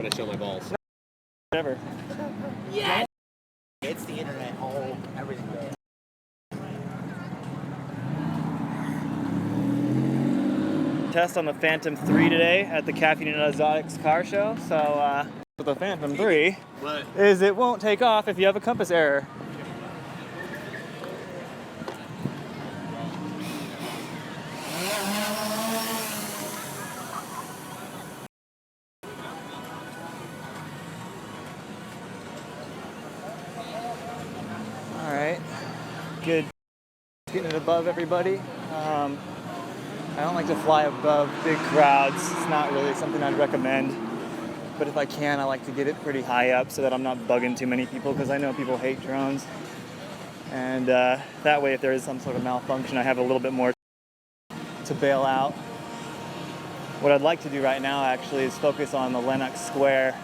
When I show my balls. Whatever. Yeah. It's the internet, everything. Test on the Phantom 3 today at the Caffeine and Exotics car show. So, with the Phantom 3 is it won't take off if you have a compass error. All right, good. Getting it above everybody. I don't like to fly above big crowds. It's not really something I'd recommend. But if I can, I like to get it pretty high up so that I'm not bugging too many people, because I know people hate drones. And that way, if there is some sort of malfunction, I have a little bit more to bail out. What I'd like to do right now, actually, is focus on the Lenox Square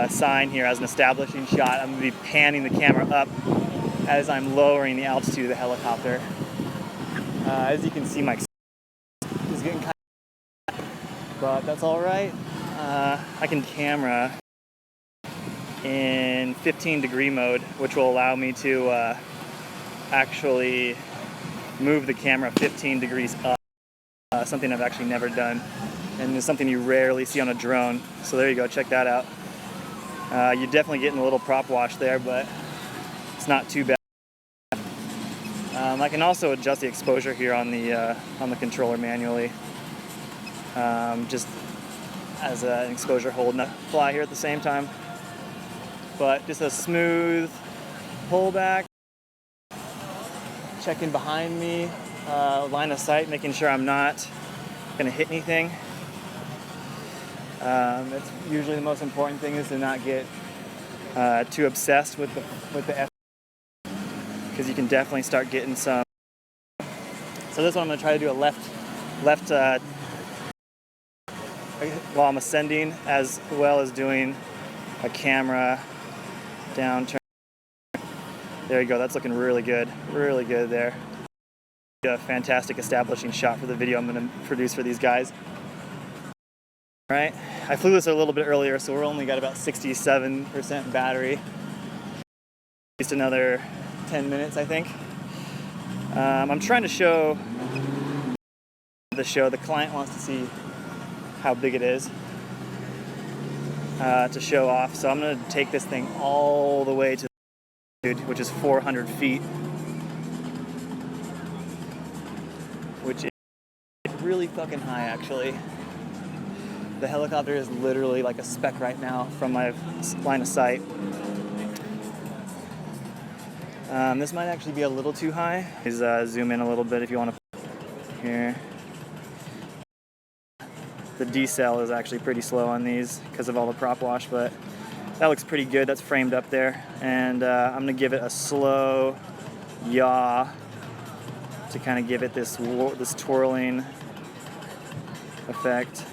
sign here as an establishing shot. I'm going to be panning the camera up as I'm lowering the altitude of the helicopter. As you can see, my is getting kind of, but that's all right. I can camera in 15-degree mode, which will allow me to actually move the camera 15 degrees up. Something I've actually never done, and it's something you rarely see on a drone. So there you go, check that out. You're definitely getting a little prop wash there, but it's not too bad. I can also adjust the exposure here on the controller manually, just as an exposure hold, not fly here at the same time. But just a smooth pullback. Checking behind me, line of sight, making sure I'm not going to hit anything. That's usually the most important thing, is to not get too obsessed with the F, because you can definitely start getting some. So this one I'm going to try to do a left while I'm ascending, as well as doing a camera down turn. There you go, that's looking really good there. A fantastic establishing shot for the video I'm going to produce for these guys. All right, I flew this a little bit earlier, so we're only got about 67% battery. Just another 10 minutes, I think. I'm trying to show the client wants to see how big it is to show off. So I'm going to take this thing all the way to the altitude, which is 400 feet, which is really fucking high, actually. The helicopter is literally like a speck right now from my line of sight. This might actually be a little too high. Please zoom in a little bit if you want to. Here. The decel is actually pretty slow on these because of all the prop wash, but that looks pretty good. That's framed up there. And I'm going to give it a slow yaw to kind of give it this twirling effect.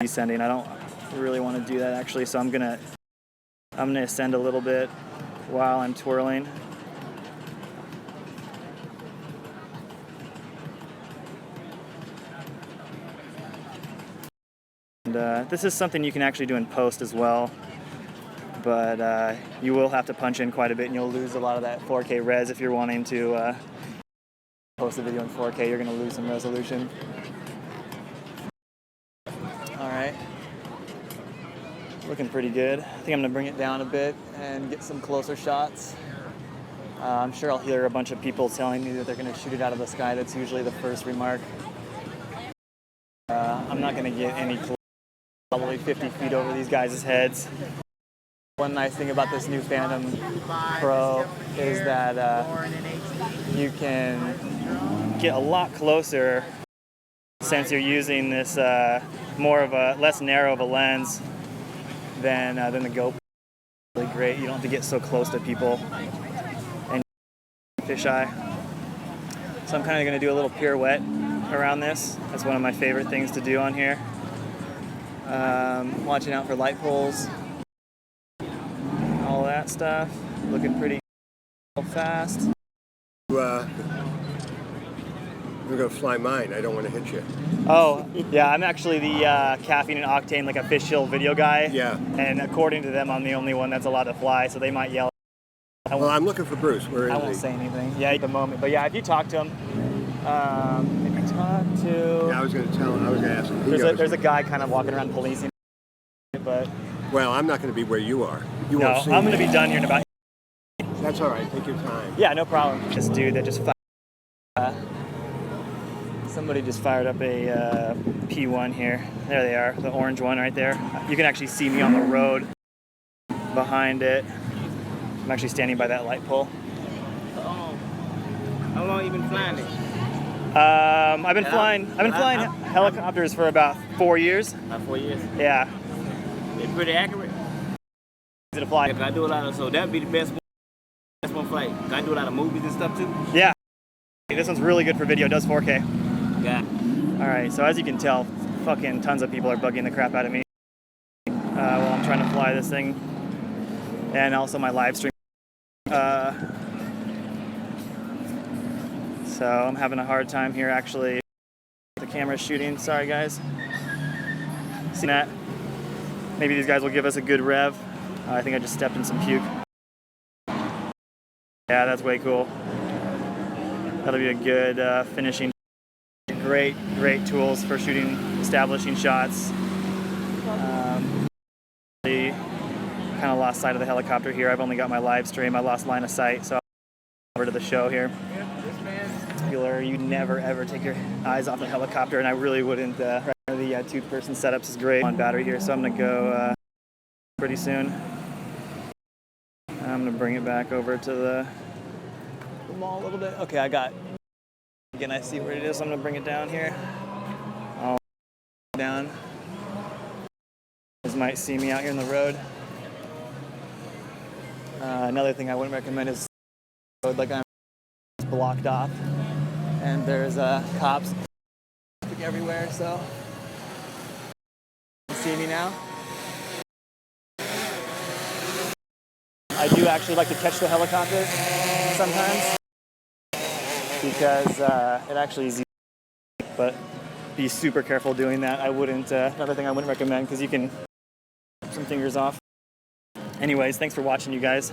Descending. I don't really want to do that, actually, so I'm gonna ascend a little bit while I'm twirling. And this is something you can actually do in post as well, but you will have to punch in quite a bit, and you'll lose a lot of that 4K res. If you're wanting to post the video in 4K, you're going to lose some resolution. Alright, looking pretty good. I think I'm going to bring it down a bit and get some closer shots. I'm sure I'll hear a bunch of people telling me that they're going to shoot it out of the sky. That's usually the first remark. I'm not going to get any close, probably 50 feet over these guys' heads. One nice thing about this new Phantom Pro is that you can get a lot closer, since you're using this more of a less narrow of a lens than the GoPro. Really great. You don't have to get so close to people and fisheye. So I'm kind of going to do a little pirouette around this. That's one of my favorite things to do on here. Watching out for light poles, all that stuff. Looking pretty fast. I'm going to fly mine. I don't want to hit you. Oh, yeah, I'm actually the Caffeine and Octane, like, official video guy. Yeah. And according to them, I'm the only one that's allowed to fly, so they might yell. Well, I'm looking for Bruce. Where is he? I won't say anything. Yeah, at the moment. But yeah, if you talk to him, if you talk to... Yeah, I was going to tell him. I was going to ask him. He knows. There's a guy kind of walking around policing, but... Well, I'm not going to be where you are. You No, won't see I'm me. going to be done here in about... That's all right. Take your time. Yeah, no problem. This dude that just fired... somebody just fired up a P1 here. There they are, the orange one right there. You can actually see me on the road behind it. I'm actually standing by that light pole. How long you been flying it? I've been flying helicopters for about 4 years. About 4 years. Yeah. It's pretty accurate. Easy to fly. I do a lot of, so that'd be the best one flight. I do a lot of movies and stuff too. Yeah. This one's really good for video. It does 4K. Yeah. All right. So as you can tell, fucking tons of people are bugging the crap out of me while I'm trying to fly this thing, and also my live stream. So I'm having a hard time here actually. The camera's shooting. Sorry guys. See that? Maybe these guys will give us a good rev. I think I just stepped in some puke. Yeah, that's way cool. That'll be a good finishing. Great tools for shooting, establishing shots. Kind of lost sight of the helicopter here. I've only got my live stream. I lost line of sight, so I'll over to the show here. You never ever take your eyes off the helicopter, and I really wouldn't. The two-person setups is great on battery here, so I'm gonna go pretty soon. I'm gonna bring it back over to the mall a little bit. Okay, again, I see where it is. I'm gonna bring it down here. I'll down. You guys might see me out here in the road. Another thing I wouldn't recommend is like I'm blocked off, and there's cops everywhere. So, you see me now? I do actually like to catch the helicopter sometimes because it actually is easy, but be super careful doing that. I wouldn't. Another thing I wouldn't recommend because you can rip some fingers off. Anyways, thanks for watching, you guys.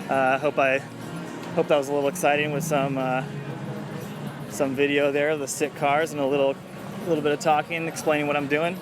Hope that was a little exciting with some video there, the sick cars, and a little bit of talking, explaining what I'm doing.